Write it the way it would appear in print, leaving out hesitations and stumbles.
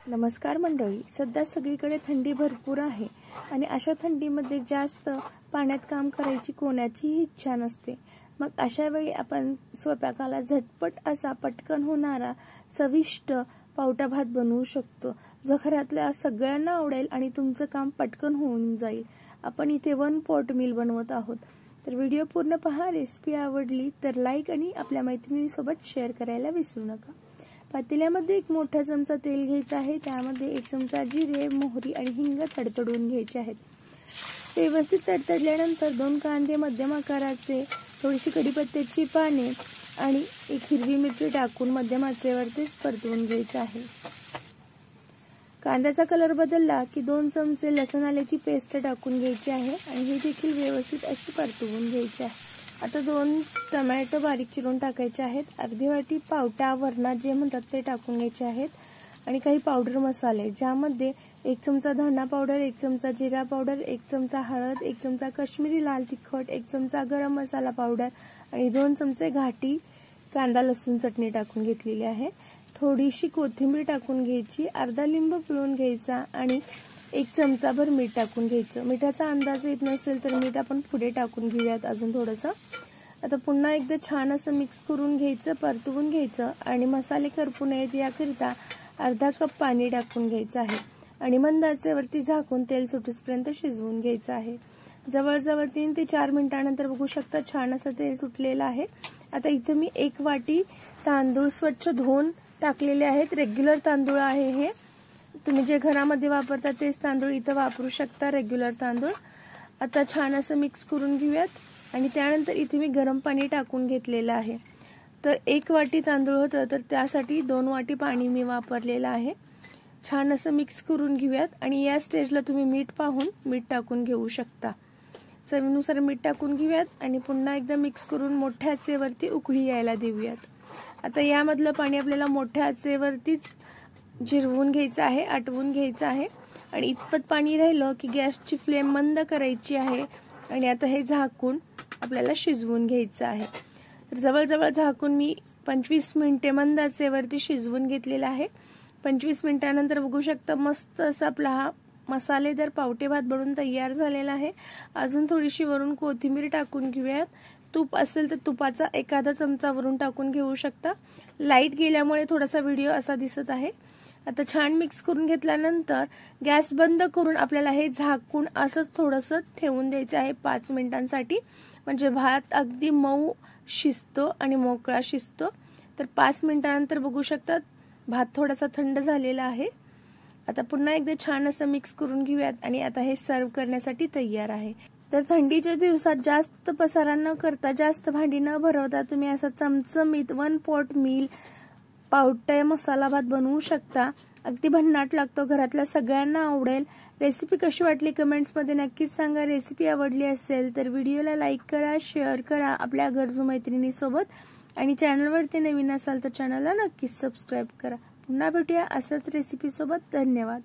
नमस्कार मंडळी, सध्या सगळीकडे थंडी भरपूर आहे आणि अशा थंडीमध्ये जास्त पाण्यात काम करायची कोणाचीही इच्छा नसते। मग अशा वेळी आपण स्वयंपाकाला झटपट असा पटकन होणारा चविष्ट पावटा भात बनवू शकतो, जो घरातल्या सगळ्यांना आवडेल आणि तुमचं काम पटकन होऊन जाईल। आपण इथे 1 पॉट मील बनवत आहोत, तर व्हिडिओ पूर्ण पहा। रेसिपी आवडली तर लाईक आणि आपल्या मैत्रिणींसोबत शेअर करायला विसरू नका। पातेल्यामध्ये 1 मोठा चमचा तेल घ्यायचा आहे, त्यामध्ये 1 चमचा जिरे, मोहरी आणि हिंग तडतडून घ्यायचे आहेत। व्यवस्थित तडतडल्यानंतर 2 कांदे मध्यम आकाराचे, थोडीशी कढीपत्त्याची पाने आणि 1 हिरवी मिरची टाकून मध्यम आचेवरती परतवून घ्यायचं आहे। कांद्याचा कलर बदलला की 2 चमचे लसूण आल्याची पेस्ट टाकून घ्यायची आहे आणि हे देखील व्यवस्थित अशी परतवून घ्यायची आहे। आता 2 टोमॅटो बारीक चिरून टाकायचे आहेत। अर्धी वाटी पावटा वरणा जे म्हणतात ते टाकून घ्यायचे आहेत आणि काही पावडर मसाले, ज्यामध्ये 1 चमचा धना पावडर, 1 चमचा जिरा पावडर, 1 चमचा हळद, 1 चमचा काश्मीरी लाल तिखट, 1 चमचा गरम मसाला पावडर आणि 2 चमचे घाटी कांदा लसूण चटणी टाकून घेतलेली आहे। थोडीशी कोथिंबीर टाकून घ्यायची, अर्धा लिंबू पिळून घ्यायचा आणि 1 चमचाभर मीठ टाकून घ्यायचं। मिठाचा अंदाज येत नसेल तर मीठ आपण पुढे टाकून घेऊयात अजून थोडंसं। आता पुन्हा एकदा छान असं मिक्स करून घ्यायचं, परतवून घ्यायचं आणि मसाले करपू नयेत याकरिता अर्धा कप पाणी टाकून घ्यायचं आहे आणि मंद आचेवरती झाकून तेल सुटूसपर्यंत शिजवून घ्यायचं आहे। जवळजवळ 3 ते 4 मिनिटांनंतर बघू शकता छान असं तेल सुटलेलं आहे। आता इथे मी 1 वाटी तांदूळ स्वच्छ धुवून टाकलेले आहेत। रेग्युलर तांदूळ आहे हे, तुम्ही जे घरामध्ये वापरता तेच तांदूळ इथं वापरू शकता, रेग्युलर तांदूळ। आता छान असं मिक्स करून घेऊयात आणि त्यानंतर इथे मी गरम पाणी टाकून घेतलेलं आहे। तर 1 वाटी तांदूळ होतं तर त्यासाठी 2 वाटी पाणी मी वापरलेलं आहे। छान असं मिक्स करून घेऊयात आणि या स्टेजला तुम्ही मीठ पाहून मीठ टाकून घेऊ शकता। चवीनुसार मीठ टाकून घेऊयात आणि पुन्हा एकदा मिक्स करून मोठ्या आचेवरती उकळी यायला देऊयात। आता यामधलं पाणी आपल्याला मोठ्या आचेवरतीच जिरवून घ्यायचं आहे, आटवून घ्यायचं आहे आणि इतपत पाणी राहिलं की गॅसची फ्लेम मंद करायची आहे आणि आता हे झाकून आपल्याला शिजवून घ्यायचं आहे। तर जवळजवळ झाकून मी 25 मिनिटे मंद आचेवरती शिजवून घेतलेला आहे। 25 मिनिटांनंतर बघू शकता मस्त असा आपला हा मसालेदार पावटे भात बनवून तयार झालेला आहे। अजून थोडीशी वरून कोथिंबीर टाकून घेऊयात। तूप असेल तर तुपाचा एखादा चमचा वरून टाकून घेऊ शकता। लाईट गेल्यामुळे थोडासा व्हिडिओ असा दिसत आहे। आता छान मिक्स करून घेतल्यानंतर गॅस बंद करून आपल्याला हे झाकून असंच थोडंसं ठेवून द्यायचं आहे 5 मिनिटांसाठी, म्हणजे भात अगदी मऊ शिजतो आणि मोकळा शिजतो। तर 5 मिनिटांनंतर बघू शकता भात थोडासा थंड झालेला आहे। आता पुन्हा एकदा छान असं मिक्स करून घेऊयात आणि आता हे सर्व करण्यासाठी तयार आहे। तर थंडीच्या दिवसात जास्त पसारा न करता, जास्त भांडी न भरवता तुम्ही असा चमचमीत 1 पॉट मील पावटा मसाला भात बनवू शकता। अगदी भन्नाट लागतो, घरातल्या सगळ्यांना आवडेल। रेसिपी कशी वाटली कमेंट्समध्ये नक्कीच सांगा। रेसिपी आवडली असेल तर व्हिडिओला लाईक करा, शेअर करा आपल्या गरजू मैत्रिणींसोबत आणि चॅनलवरती नवीन असाल तर चॅनलला नक्कीच सबस्क्राईब करा। पुन्हा भेटूया असंच रेसिपी सोबत। धन्यवाद।